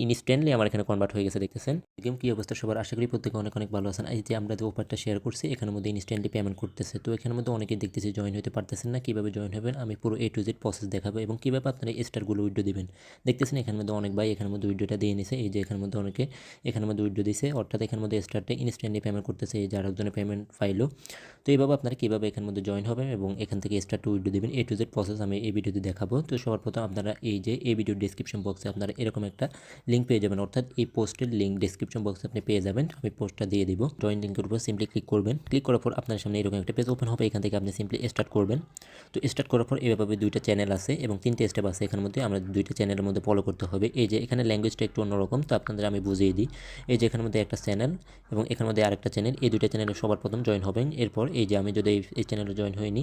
Instantly আমার এখানে convert হয়ে গেছে দেখতেছেন। গেম কি অবস্থা সবার, আশা করি প্রত্যেকে অনেক অনেক ভালো আছেন। এই যে আমরা যে অফারটা শেয়ার করছি এখানের মধ্যে ইনস্ট্যান্টলি পেমেন্ট করতেছে। তো এখানের মধ্যে অনেকেই দেখতেছি জয়েন হতে পারতেছেন না, কীভাবে জয়েন হবেন আমি পুরো A to Z প্রসেস দেখাবো এবং কীভাবে আপনারা এই স্টারগুলো উইড্রো দিবেন। দেখতেছেন এখানের মধ্যে অনেক ভাই এখানের মধ্যে উইড্রোটা দিয়ে নিছে। এই যে এখানের মধ্যে অনেকে এখানের মধ্যে উইড্রো দিছে, অর্থাৎ এখানের মধ্যে স্টারটা ইনস্ট্যান্টলি পেমেন্ট করতেছে। এই যে আরেকজনের পেমেন্ট ফাইলও। তো এইভাবে আপনারা কীভাবে এখানের মধ্যে জয়েন হবেন এবং এখান থেকে স্টারটা উইড্রো দিবেন A to Z প্রসেস আমি এই ভিডিওতে দেখাবো। তো সবার প্রথম আপনারা এই যে এই ভিডিওর ডিসক্রিপশন বক্সে আপনারা এরকম একটা লিঙ্ক পেয়ে যাবেন, অর্থাৎ এই পোস্টের লিঙ্ক ডিসক্রিপশন বক্সে আপনি পেয়ে যাবেন। আমি পোস্টটা দিয়ে দিব। জয়েন লিঙ্কের উপর সিম্পলি ক্লিক করবেন। ক্লিক করার পর আপনার সামনে এরকম একটা পেজ ওপেন হবে। এখান থেকে আপনি সিম্পলি স্টার্ট করবেন। তো স্টার্ট করার পর এভাবে দুইটা চ্যানেল আছে এবং তিনটে স্টেপ আছে এখানের মধ্যে। আমরা দুইটা চ্যানেলের মধ্যে ফলো করতে হবে। এই যে এখানে ল্যাঙ্গুয়েজটা একটু অন্যরকম, তো আপনাদের আমি বুঝিয়ে দিই। এই যে এখানের মধ্যে একটা চ্যানেল এবং এখানের মধ্যে আরেকটা চ্যানেল, এই দুইটা চ্যানেলে সবার প্রথম জয়েন হবেন। এরপর এই যে আমি যদি এই চ্যানেলে জয়েন হইনি,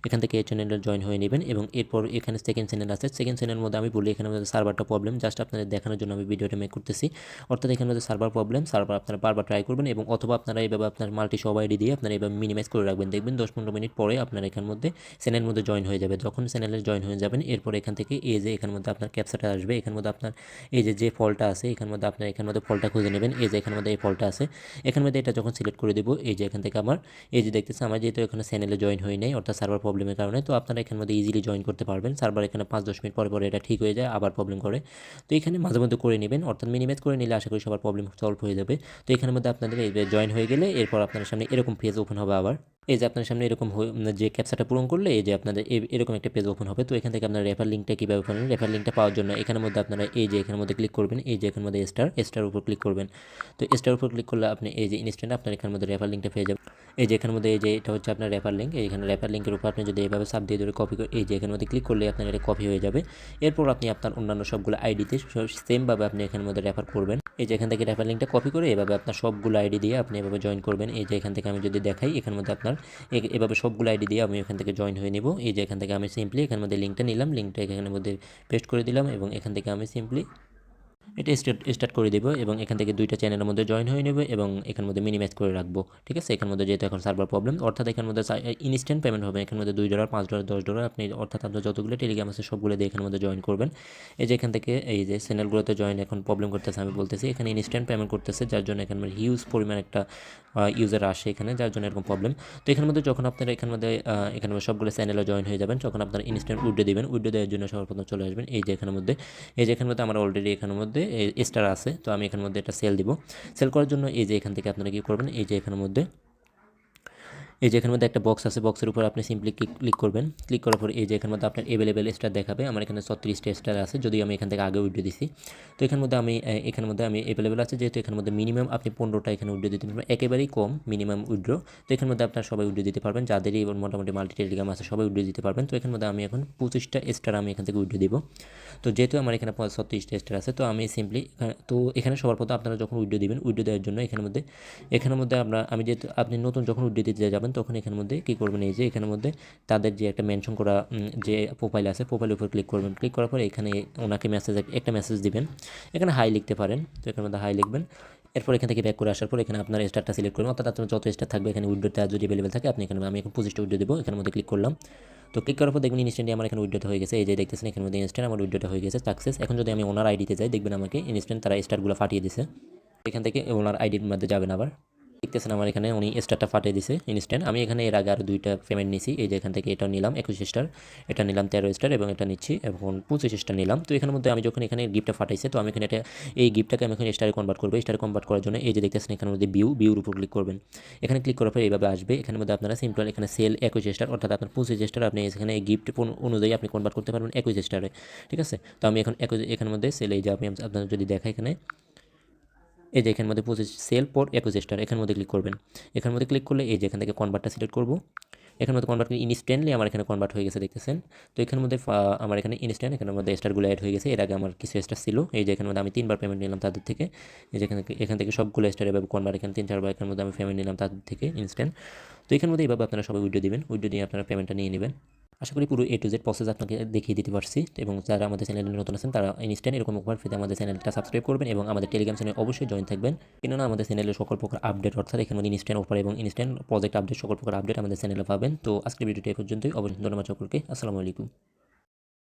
এখান থেকে এই চ্যানেলে জয়েন হয়ে নেবেন এবং এরপর এখানে সেকেন্ড চ্যানেল আছে। সেকেন্ড চ্যানেলের মধ্যে আমি বলি এখানে মধ্যে সার্ভারটা প্রবলেম, জাস্ট আপনাদের দেখানোর জন্য আমি ভিডিওটা মেক করতেছি। অর্থাৎ এখানে মধ্যে সার্ভার প্রবলেম, সার্ভার আপনারা বারবার ট্রাই করবেন এবং অথবা আপনারা এইভাবে আপনার মাল্টি সব আইডি দিয়ে আপনারা এইভাবে মিনিমাইজ করে রাখবেন। দেখবেন 10-15 মিনিট পরে আপনার এখানের মধ্যে চ্যানেলের মধ্যে জয়েন হয়ে যাবে। যখন চ্যানেলে জয়েন হয়ে যাবেন এরপর এখান থেকে এই যে এখানের মধ্যে আপনার ক্যাপচাটা আসবে। এখানের মধ্যে আপনার এই যে ফলটা আছে এখানের মধ্যে আপনার এখানের মধ্যে ফলটা খুঁজে নেবেন। এই যে এখানের মধ্যে এই ফলটা আছে, এখানের মধ্যে এটা যখন সিলেক্ট করে দেবো এই যে এখান থেকে আমার এই যে দেখতেছে আমার যেহেতু এখানে চ্যানেলে জয়েন হয়ে নেই অর্থাৎ সার্ভার প্রবলেমের কারণে, তো আপনারা এখানের মধ্যে ইজিলি জয়েন করতে পারবেন। সার্ভার এখানে 5-10 মিনিট পরে পরে এটা ঠিক হয়ে যায়, আবার প্রবলেম করে। তো এখানে মাঝে মধ্যে করে নেবেন, অর্থাৎ মিনিমাইজ করে নিলে আশা করি সবার প্রবলেম সলভ হয়ে যাবে। তো এখানের মধ্যে আপনাদের এই জয়েন হয়ে গেলে এরপর আপনার সামনে এরকম পেজ ওপেন হবে। আবার এই যে আপনার সামনে এরকম যে ক্যাপচাটা পূরণ করলে এই যে আপনাদের এরকম একটা পেজ ওপেন হবে। তো এখান থেকে আপনার রেফার লিঙ্কটা কীভাবে পাবেন, রেফার লিঙ্কটা পাওয়ার জন্য এখানের মধ্যে আপনারা এই যে এখানের মধ্যে ক্লিক করবেন। এই যে এখানের মধ্যে স্টার উপর ক্লিক করবেন। তো স্টার উপর ক্লিক করলে আপনি এই যে ইনস্ট্যান্ট আপনার এখানের মধ্যে রেফার লিঙ্কটা পেয়ে যাবেন। এই যে এখানের মধ্যে এই যে এটা হচ্ছে আপনার রেফার লিঙ্ক। এইখানে রেফার লিঙ্কের উপর আপনি যদি এইভাবে সাব দিয়ে ধরে কপি করে এই যে এখানের মধ্যে ক্লিক করলে আপনার এটা কপি হয়ে যাবে। এরপর আপনি আপনার অন্যান্য সবগুলো আইডিতে সেমভাবে আপনি এখানের মধ্যে রেফার করবেন। এই যে এখান থেকে রেফার লিঙ্কটা কপি করে এভাবে আপনার সবগুলো আইডি দিয়ে আপনি এভাবে জয়েন করবেন। এই যে এখান থেকে আমি যদি দেখাই এখানের মধ্যে আপনার এভাবে সবগুলো আইডি দিয়ে আমি এখান থেকে জয়েন হয়ে নেব। এই যে এখান থেকে আমি সিম্পলি এখানের মধ্যে লিঙ্কটা নিলাম, লিঙ্কটা এখানের মধ্যে পেস্ট করে দিলাম এবং এখান থেকে আমি সিম্পলি এটা স্টার্ট করে দেবো এবং এখান থেকে দুইটা চ্যানেলের মধ্যে জয়েন হয়ে নেবে এবং এখানের মধ্যে মিনিমাইজ করে রাখবো। ঠিক আছে, এখানের মধ্যে যেহেতু এখন সার্ভার প্রবলেম, অর্থাৎ এখানের মধ্যে ইনস্ট্যান্ট পেমেন্ট হবে। এখানের মধ্যে $2, $5, $10 আপনি অর্থাৎ আপনার যতগুলো টেলিগ্রাম আছে সবগুলো দিয়ে এখানের মধ্যে জয়েন করবেন। এই যে এখান থেকে এই যে চ্যানেলগুলোতে জয়েন এখন প্রবলেম করতেছে, আমি বলতেছি এখানে ইনস্ট্যান্ট পেমেন্ট করতেছে যার জন্য এখানে হিউজ পরিমাণ একটা ইউজার আসে এখানে, যার জন্য এরকম প্রবলেম। তো এখানের মধ্যে যখন আপনারা এখানে সবগুলো চ্যানেলে জয়েন হয়ে যাবেন তখন আপনারা ইনস্ট্যান্ট উইড্রো দিবেন। উইড্রো দেওয়ার জন্য সর্বপ্রথম চলে আসবেন এই যে এখানের মধ্যে। এই যে এখানের মধ্যে আমার অলরেডি এখানের মধ্যে স্টার আছে, তো আমি এখানের মধ্যে একটা সেল দিব। সেল করার জন্য এই যে এখান থেকে আপনারা কি করবেন, এই যে এখানের মধ্যে এখানের মধ্যে একটা বক্স আছে, বক্সের উপর আপনি সিম্পলি ক্লিক করবেন। ক্লিক করার পর এই যে এখানের মধ্যে আপনার অ্যাভেলেবেল স্টার দেখাবে। আমার এখানে 36টা স্টার আছে, যদি আমি এখান থেকে আগে উইড্রো দিছি। তো এখানের মধ্যে আমি অ্যাভেলেবেল আছে, যেহেতু এখানের মধ্যে মিনিমাম আপনি 15টা এখানে উইড্রো দিতে পারবেন, একেবারেই কম মিনিমাম উইড্রো। তো এখানের মধ্যে আপনার সবাই উইড্রো দিতে পারবেন, যাদেরই মোটামুটি মাল্টি টেলিগ্রাম আছে সবাই উইড্রো দিতে পারবেন। তো এখানের মধ্যে আমি এখন 25টা স্টার আমি এখান থেকে উইড্রো দিব। তো যেহেতু আমার এখানে 36টা স্টার আছে, তো আমি সিম্পলি তো এখানে সবার প্রথম আপনারা যখন উইড্রো দিবেন, উইড্রো দেওয়ার জন্য এখানের মধ্যে আমি যেহেতু আপনি নতুন যখন উইড্রো দিতে যাবেন তখন এখানের মধ্যে কী করবেন, এই যে এখানের মধ্যে তাদের যে একটা মেনশন করা যে প্রোফাইল আছে প্রোফাইলের উপর ক্লিক করবেন। ক্লিক করার পরে এখানে ওনাকে একটা মেসেজ দিবেন। এখানে হাই লিখতে পারেন, তো এখানের মধ্যে হাই লিখবেন। এরপর এখান থেকে ব্যাক করে আসার পর এখানে আপনার স্টারটা সিলেক্ট করবেন, অর্থাৎ আপনার যত স্টার থাকবে এখানে উইড্রোটা যদি অ্যাভেলেবেল থাকে আপনি এখানে আমি এখন 25টা উইড্রো দেবো। এখানের মধ্যে ক্লিক করলাম। তো ক্লিক করার পর দেখবেন ইনস্ট্যান্টলি আমার এখানে উইড্রোটা হয়ে গেছে। এই যে দেখতেছেন এখানের মধ্যে ইনস্ট্যান্ট আমার উইড্রোটা হয়ে গেছে সাকসেস। এখন যদি আমি ওনার আইডিতে যাই দেখবেন আমাকে ইনস্ট্যান্ট তারা স্টারগুলো ফাটিয়ে দিছে। এখান থেকে ওনার আইডির মধ্যে যাবেন। আবার দেখতেছেন আমার এখানে উনি স্টারটা ফাটিয়ে দিছে ইনস্ট্যান্ট। আমি এখানে এর আগে আরও দুইটা পেমেন্ট নিয়েছি। এই যে এখান থেকে এটা নিলাম 21 স্টার, এটা নিলাম 13 স্টার এবং এটা নিচ্ছি এখন 25 স্টার নিলাম। তো এখানের মধ্যে আমি যখন এখানে গিফটটা ফাটাইছে, তো আমি এখানে এই গিফটটাকে আমি এখন স্টারে কনভার্ট করবো। স্টারে কনভার্ট করার জন্য এই যে দেখতেছেন এখানের মধ্যে ভিউর উপর ক্লিক করবেন। এখানে ক্লিক করার পর এইভাবে আসবে। এখানের মধ্যে আপনারা সিম্পল এখানে সেল 21 স্টার, অর্থাৎ আপনার 25 স্টার আপনি এখানে এই গিফট অনুযায়ী আপনি কনভার্ট করতে পারবেন 21 স্টারে। ঠিক আছে, তো আমি এখন এখানের মধ্যে সেল এই যে আমি আপনার যদি দেখা এখানে এই যে এখানের মধ্যে 25 সেল পর 21 স্টার এখানের মধ্যে ক্লিক করবেন। এখানের মধ্যে ক্লিক করলে এই যে এখান থেকে কনভার্টটা সিলেক্ট করবো। এখানের মধ্যে কনভার্ট ইনস্ট্যান্টলি আমার এখানে কনভার্ট হয়ে গেছে দেখতেছেন। তো এখানের মধ্যে আমার এখানে ইনস্ট্যান্ট এখানের মধ্যে স্টারগুলো অ্যাড হয়ে গেছে। এর আগে আমার কিছু স্টার ছিল, এই যে এখানের মধ্যে আমি 3বার পেমেন্ট নিলাম তাদের থেকে। এই যে এখান থেকে সবগুলো স্টার এভাবে কনভার্ট এখানে 3-4বার এখানের মধ্যে আমি পেমেন্ট নিলাম তাদের থেকে ইনস্ট্যান্ট। তো এখানের মধ্যে এইভাবে আপনারা সবাই উইড্রো দিবেন, উইড্রো দিয়ে আপনারা পেমেন্টটা নিয়ে নেবেন। আশা করি পুরো A to Z প্রসেস আপনাকে দেখিয়ে দিতে পারছি। এবং যারা আমাদের চ্যানেলে নতুন আছেন তারা ইনস্ট্যান্ট এরকম অফার পেতে আমাদের চ্যানেলটা সাবস্ক্রাইব করবেন এবং আমাদের টেলিগ্রাম চ্যানেলে অবশ্যই জয়েন থাকবেন। কেননা আমাদের চ্যানেলে সকল প্রকার আপডেট, অর্থাৎ এখানে মধ্যে ইনস্ট্যান্ট অফার এবং ইনস্ট্যান্ট প্রজেক্ট আপডেট সকল প্রকার আপডেট আমাদের চ্যানেলে পাবেন। তো আজকের ভিডিওটি এই পর্যন্তই। অবশ্যই ধন্যবাদ সকলকে। আসসালামু আলাইকুম।